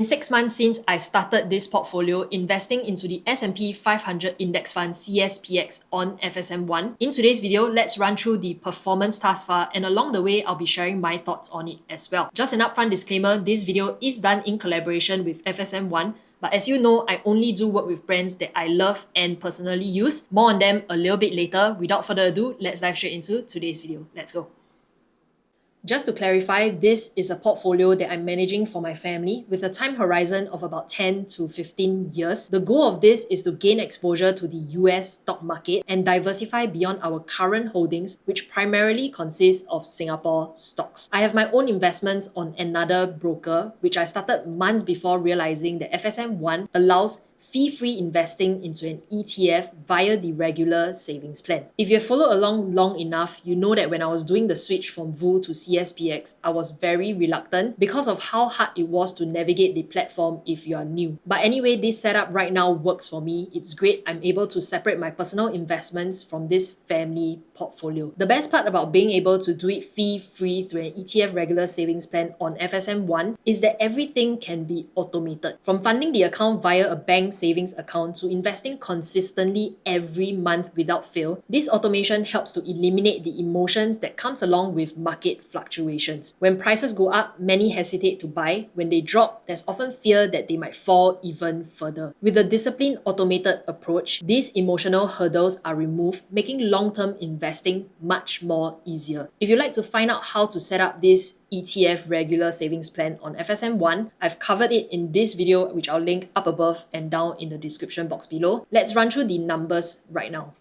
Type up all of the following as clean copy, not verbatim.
In 6 months since I started this portfolio investing into the S&P 500 Index Fund CSPX on FSMOne, in today's video, let's run through the performance thus far, and along the way, I'll be sharing my thoughts on it as well. Just an upfront disclaimer, this video is done in collaboration with FSMOne, but as you know, I only do work with brands that I love and personally use. More on them a little bit later. Without further ado, let's dive straight into today's video. Let's go. Just to clarify, this is a portfolio that I'm managing for my family with a time horizon of about 10 to 15 years. The goal of this is to gain exposure to the US stock market and diversify beyond our current holdings, which primarily consists of Singapore stocks. I have my own investments on another broker, which I started months before realizing that FSMOne allows fee-free investing into an ETF via the regular savings plan. If you have followed along long enough, you know that when I was doing the switch from VU to CSPX, I was very reluctant because of how hard it was to navigate the platform if you are new. But anyway, this setup right now works for me. It's great. I'm able to separate my personal investments from this family portfolio. The best part about being able to do it fee-free through an ETF regular savings plan on FSMOne is that everything can be automated. From funding the account via a bank savings account to investing consistently every month without fail, this automation helps to eliminate the emotions that comes along with market fluctuations. When prices go up, many hesitate to buy. When they drop, there's often fear that they might fall even further. With a disciplined automated approach, these emotional hurdles are removed, making long-term investing much more easier. If you'd like to find out how to set up this ETF regular savings plan on FSMOne, I've covered it in this video, which I'll link up above and down in the description box below. Let's run through the numbers right now.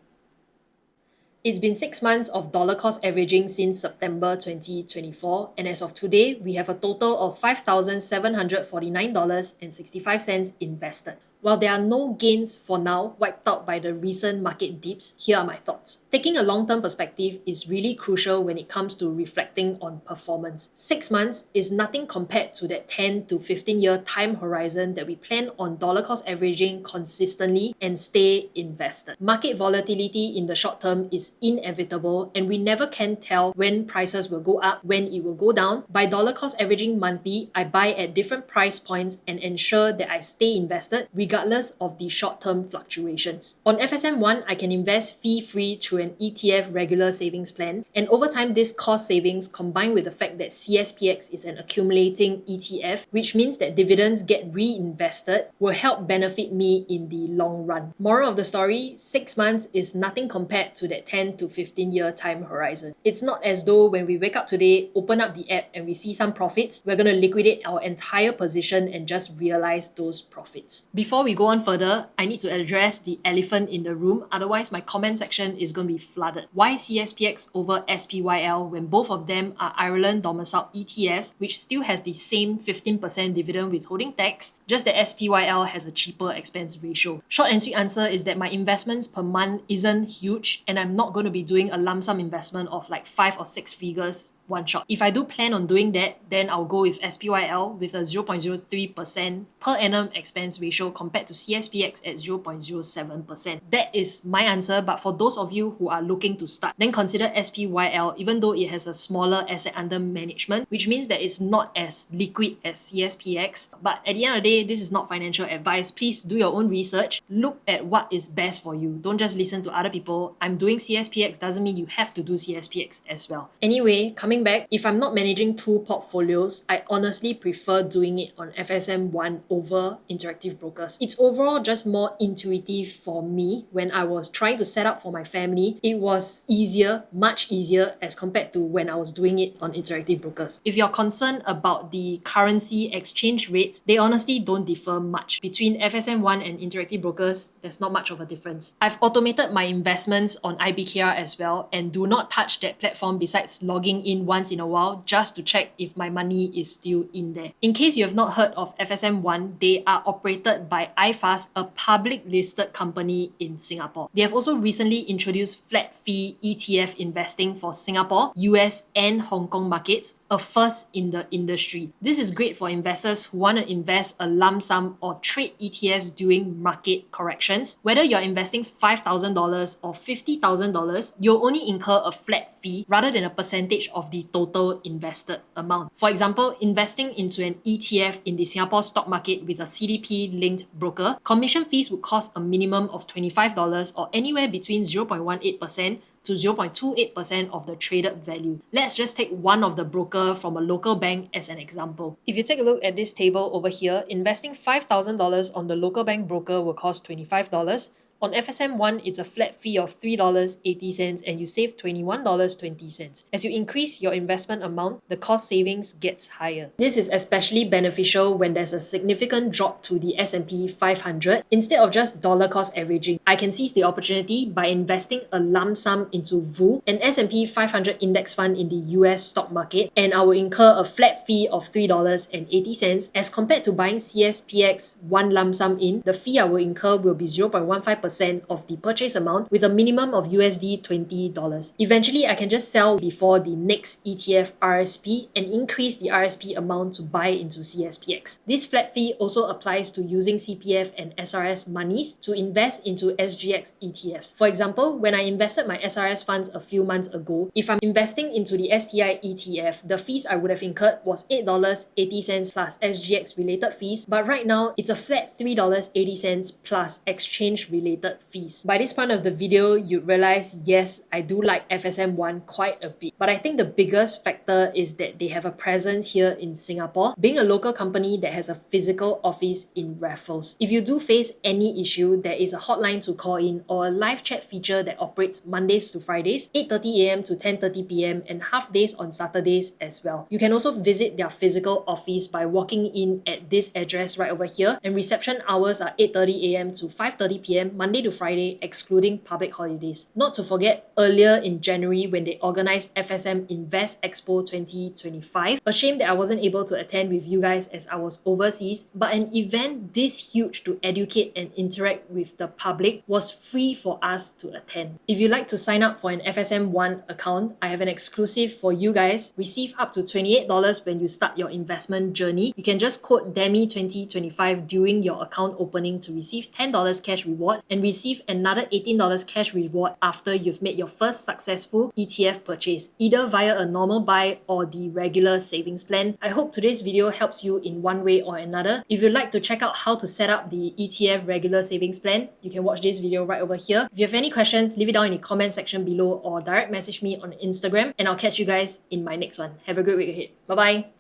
It's been 6 months of dollar cost averaging since September 2024, and as of today, we have a total of $5,749.65 invested. While there are no gains for now wiped out by the recent market dips, here are my thoughts. Taking a long-term perspective is really crucial when it comes to reflecting on performance. 6 months is nothing compared to that 10 to 15-year time horizon that we plan on dollar cost averaging consistently and stay invested. Market volatility in the short term is inevitable, and we never can tell when prices will go up, when it will go down. By dollar cost averaging monthly, I buy at different price points and ensure that I stay invested regardless of the short-term fluctuations. On FSMOne, I can invest fee-free through an ETF regular savings plan, and over time this cost savings combined with the fact that CSPX is an accumulating ETF, which means that dividends get reinvested, will help benefit me in the long run. Moral of the story, 6 months is nothing compared to that 10 to 15-year time horizon. It's not as though when we wake up today, open up the app and we see some profits, we're going to liquidate our entire position and just realize those profits. Before we go on further, I need to address the elephant in the room, otherwise my comment section is going to be flooded. Why CSPX over SPYL when both of them are Ireland domiciled ETFs, which still has the same 15% dividend withholding tax, just that SPYL has a cheaper expense ratio? Short and sweet answer is that my investments per month isn't huge, and I'm not going to be doing a lump sum investment of like 5 or 6 figures one shot. If I do plan on doing that, then I'll go with SPYL with a 0.03% per annum expense ratio compared to CSPX at 0.07%. That is my answer, but for those of you who are looking to start, then consider SPYL even though it has a smaller asset under management, which means that it's not as liquid as CSPX. But at the end of the day, this is not financial advice. Please do your own research. Look at what is best for you. Don't just listen to other people. I'm doing CSPX doesn't mean you have to do CSPX as well. Anyway, coming back, if I'm not managing 2 portfolios, I honestly prefer doing it on FSMOne over Interactive Brokers. It's overall just more intuitive for me. When I was trying to set up for my family, it was easier, much easier as compared to when I was doing it on Interactive Brokers. If you're concerned about the currency exchange rates, they honestly don't differ much. Between FSMOne and Interactive Brokers, there's not much of a difference. I've automated my investments on IBKR as well and do not touch that platform besides logging in once in a while just to check if my money is still in there. In case you have not heard of FSMOne, they are operated by iFast, a public listed company in Singapore. They have also recently introduced Flat Fee ETF Investing for Singapore, US and Hong Kong markets, a first in the industry. This is great for investors who want to invest a lump sum or trade ETFs during market corrections. Whether you're investing $5,000 or $50,000, you'll only incur a flat fee rather than a percentage of the the total invested amount. For example, investing into an ETF in the Singapore stock market with a CDP-linked broker, commission fees would cost a minimum of $25 or anywhere between 0.18% to 0.28% of the traded value. Let's just take one of the broker from a local bank as an example. If you take a look at this table over here, investing $5,000 on the local bank broker will cost $25. On FSMOne, it's a flat fee of $3.80 and you save $21.20. As you increase your investment amount, the cost savings gets higher. This is especially beneficial when there's a significant drop to the S&P 500. Instead of just dollar cost averaging, I can seize the opportunity by investing a lump sum into VU, an S&P 500 index fund in the US stock market, and I will incur a flat fee of $3.80 as compared to buying CSPX one lump sum in. The fee I will incur will be 0.15% of the purchase amount with a minimum of USD $20. Eventually, I can just sell before the next ETF RSP and increase the RSP amount to buy into CSPX. This flat fee also applies to using CPF and SRS monies to invest into SGX ETFs. For example, when I invested my SRS funds a few months ago, if I'm investing into the STI ETF, the fees I would have incurred was $8.80 plus SGX related fees, but right now it's a flat $3.80 plus exchange related fees. By this point of the video, you'd realize, yes, I do like FSMOne quite a bit. But I think the biggest factor is that they have a presence here in Singapore, being a local company that has a physical office in Raffles. If you do face any issue, there is a hotline to call in or a live chat feature that operates Mondays to Fridays, 8:30 a.m. to 10:30 p.m. and half days on Saturdays as well. You can also visit their physical office by walking in at this address right over here, and reception hours are 8:30 a.m. to 5:30 p.m. Monday to Friday, excluding public holidays. Not to forget, earlier in January when they organized FSM Invest Expo 2025. A shame that I wasn't able to attend with you guys as I was overseas, but an event this huge to educate and interact with the public was free for us to attend. If you'd like to sign up for an FSMOne account, I have an exclusive for you guys. Receive up to $28 when you start your investment journey. You can just code Demi 2025 during your account opening to receive $10 cash reward and receive another $18 cash reward after you've made your first successful ETF purchase, either via a normal buy or the regular savings plan. I hope today's video helps you in one way or another. If you'd like to check out how to set up the ETF regular savings plan, you can watch this video right over here. If you have any questions, leave it down in the comment section below or direct message me on Instagram, and I'll catch you guys in my next one. Have a great week ahead. Bye bye.